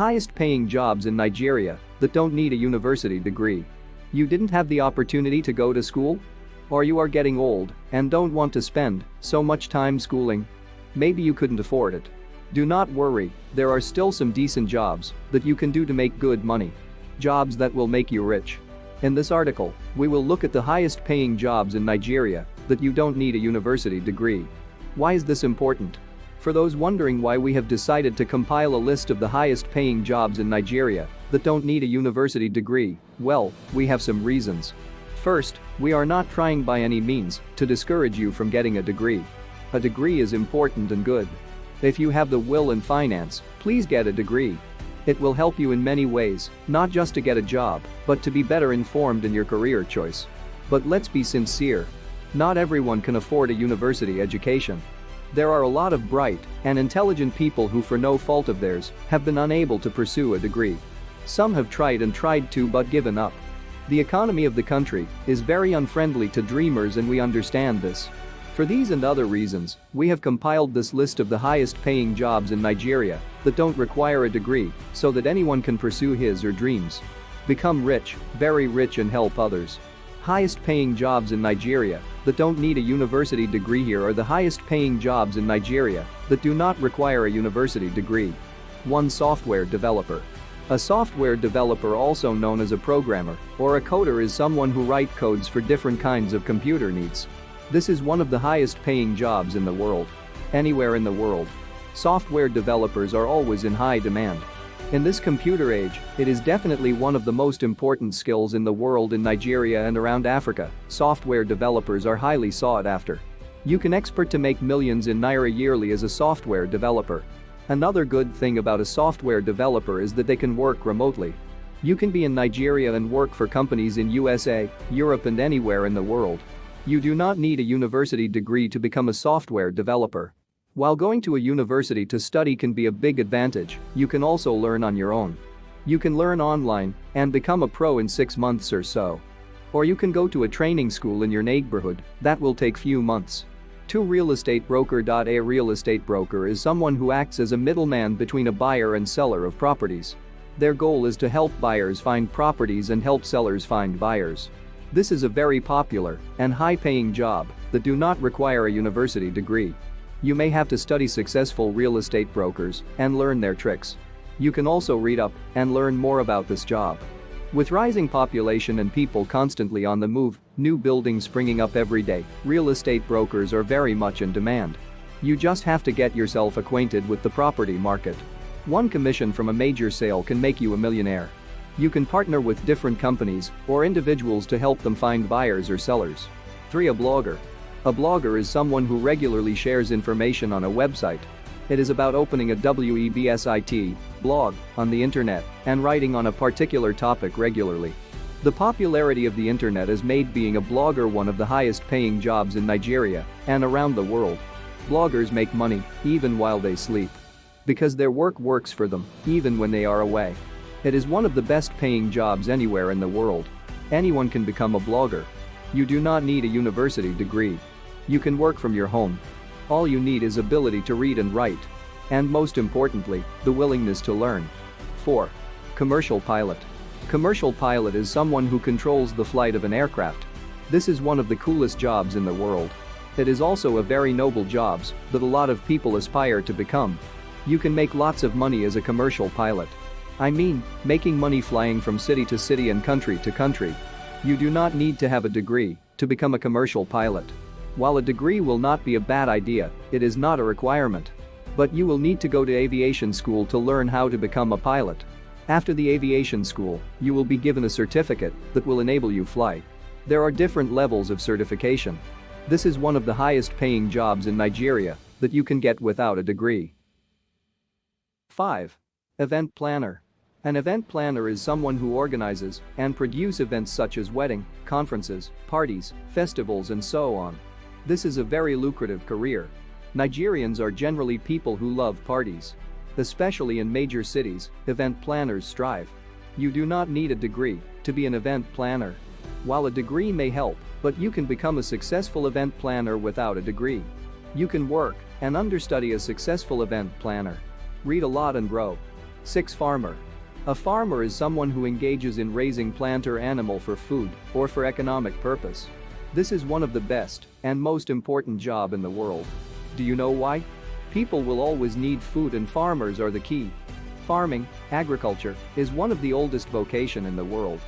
highest paying jobs in Nigeria that don't need a university degree. You didn't have the opportunity to go to school? Or you are getting old and don't want to spend so much time schooling? Maybe you couldn't afford it. Do not worry, there are still some decent jobs that you can do to make good money. Jobs that will make you rich. In this article, we will look at the highest paying jobs in Nigeria that you don't need a university degree. Why is this important? For those wondering why we have decided to compile a list of the highest paying jobs in Nigeria that don't need a university degree, well, we have some reasons. First, we are not trying by any means to discourage you from getting a degree. A degree is important and good. If you have the will and finance, please get a degree. It will help you in many ways, not just to get a job, but to be better informed in your career choice. But let's be sincere. Not everyone can afford a university education. There are a lot of bright and intelligent people who, for no fault of theirs, have been unable to pursue a degree. Some have tried and tried to but given up. The economy of the country is very unfriendly to dreamers, and we understand this. For these and other reasons, we have compiled this list of the highest paying jobs in Nigeria that don't require a degree so that anyone can pursue his or dreams. Become rich, very rich, and help others. Highest paying jobs in Nigeria that don't need a university degree. Here are the highest paying jobs in Nigeria that do not require a university degree. 1. Software developer. A software developer, also known as a programmer or a coder, is someone who writes codes for different kinds of computer needs. This is one of the highest paying jobs in the world. Anywhere in the world, software developers are always in high demand. In this computer age, it is definitely one of the most important skills in the world. In Nigeria and around Africa, software developers are highly sought after. You can expect to make millions in Naira yearly as a software developer. Another good thing about a software developer is that they can work remotely. You can be in Nigeria and work for companies in USA, Europe, and anywhere in the world. You do not need a university degree to become a software developer. While going to a university to study can be a big advantage, you can also learn on your own. You can learn online and become a pro in 6 months or so. Or you can go to a training school in your neighborhood that will take few months. 2. Real estate broker. A real estate broker is someone who acts as a middleman between a buyer and seller of properties. Their goal is to help buyers find properties and help sellers find buyers. This is a very popular and high-paying job that do not require a university degree. You may have to study successful real estate brokers and learn their tricks. You can also read up and learn more about this job. With rising population and people constantly on the move, new buildings springing up every day, real estate brokers are very much in demand. You just have to get yourself acquainted with the property market. One commission from a major sale can make you a millionaire. You can partner with different companies or individuals to help them find buyers or sellers. 3. A blogger. A blogger is someone who regularly shares information on a website. It is about opening a website blog on the internet and writing on a particular topic regularly. The popularity of the internet has made being a blogger one of the highest paying jobs in Nigeria and around the world. Bloggers make money even while they sleep because their work works for them even when they are away. It is one of the best paying jobs anywhere in the world. Anyone can become a blogger. You do not need a university degree. You can work from your home. All you need is ability to read and write. And most importantly, the willingness to learn. 4. Commercial pilot. Commercial pilot is someone who controls the flight of an aircraft. This is one of the coolest jobs in the world. It is also a very noble job that a lot of people aspire to become. You can make lots of money as a commercial pilot. I mean, making money flying from city to city and country to country. You do not need to have a degree to become a commercial pilot. While a degree will not be a bad idea, it is not a requirement. But you will need to go to aviation school to learn how to become a pilot. After the aviation school, you will be given a certificate that will enable you fly. There are different levels of certification. This is one of the highest paying jobs in Nigeria that you can get without a degree. 5. Event planner. An event planner is someone who organizes and produces events such as wedding, conferences, parties, festivals, and so on. This is a very lucrative career. Nigerians are generally people who love parties. Especially in major cities, event planners strive. You do not need a degree to be an event planner. While a degree may help, but you can become a successful event planner without a degree. You can work and understudy a successful event planner. Read a lot and grow. 6. Farmer. A farmer is someone who engages in raising plant or animal for food or for economic purpose. This is one of the best and most important job in the world. Do you know why? People will always need food and farmers are the key. Farming, agriculture, is one of the oldest vocation in the world.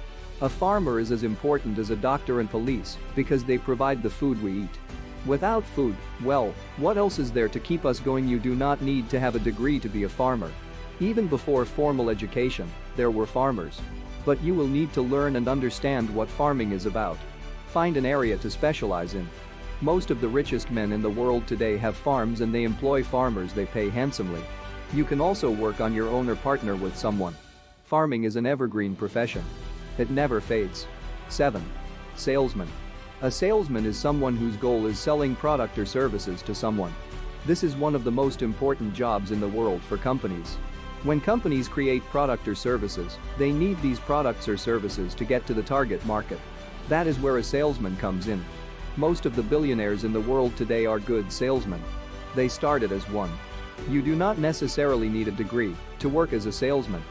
A farmer is as important as a doctor and police because they provide the food we eat. Without food, well, what else is there to keep us going? You do not need to have a degree to be a farmer. Even before formal education, there were farmers. But you will need to learn and understand what farming is about. Find an area to specialize in. Most of the richest men in the world today have farms and they employ farmers they pay handsomely. You can also work on your own or partner with someone. Farming is an evergreen profession. It never fades. 7. Salesman. A salesman is someone whose goal is selling product or services to someone. This is one of the most important jobs in the world for companies. When companies create product or services, they need these products or services to get to the target market. That is where a salesman comes in. Most of the billionaires in the world today are good salesmen. They started as one. You do not necessarily need a degree to work as a salesman.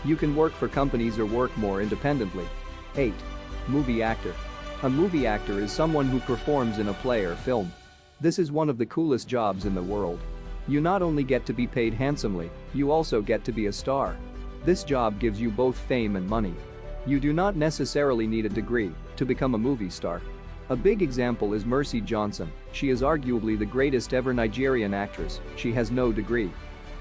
You can work for companies or work more independently. 8. Movie actor. A movie actor is someone who performs in a play or film. This is one of the coolest jobs in the world. You not only get to be paid handsomely, you also get to be a star. This job gives you both fame and money. You do not necessarily need a degree to become a movie star. A big example is Mercy Johnson. She is arguably the greatest ever Nigerian actress. She has no degree.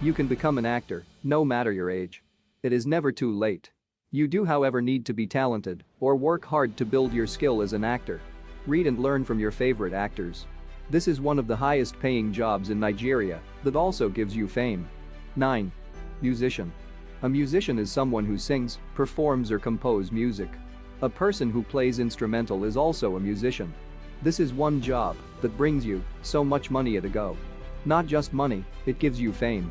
You can become an actor, no matter your age. It is never too late. You do, however, need to be talented or work hard to build your skill as an actor. Read and learn from your favorite actors. This is one of the highest paying jobs in Nigeria that also gives you fame. 9. Musician. A musician is someone who sings, performs or composes music. A person who plays instrumental is also a musician. This is one job that brings you so much money at a go. Not just money, it gives you fame.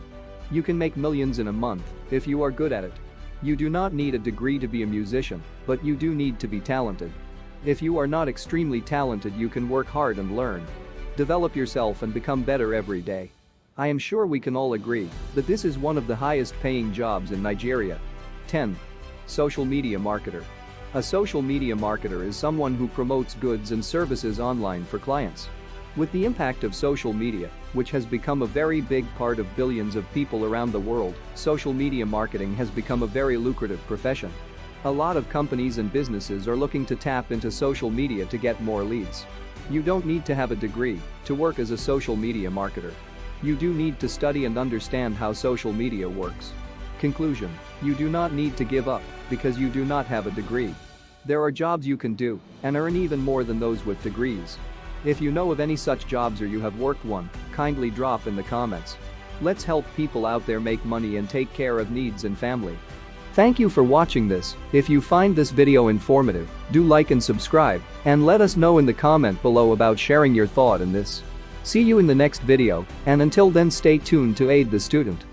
You can make millions in a month if you are good at it. You do not need a degree to be a musician, but you do need to be talented. If you are not extremely talented, you can work hard and learn. Develop yourself and become better every day. I am sure we can all agree that this is one of the highest paying jobs in Nigeria. 10. Social media marketer. A social media marketer is someone who promotes goods and services online for clients. With the impact of social media, which has become a very big part of billions of people around the world, social media marketing has become a very lucrative profession. A lot of companies and businesses are looking to tap into social media to get more leads. You don't need to have a degree to work as a social media marketer. You do need to study and understand how social media works. Conclusion: you do not need to give up because you do not have a degree. There are jobs you can do and earn even more than those with degrees. If you know of any such jobs or you have worked one, kindly drop in the comments. Let's help people out there make money and take care of needs and family. Thank you for watching this. If you find this video informative, do like and subscribe, and let us know in the comment below about sharing your thought in this. See you in the next video, and until then stay tuned to aid the student.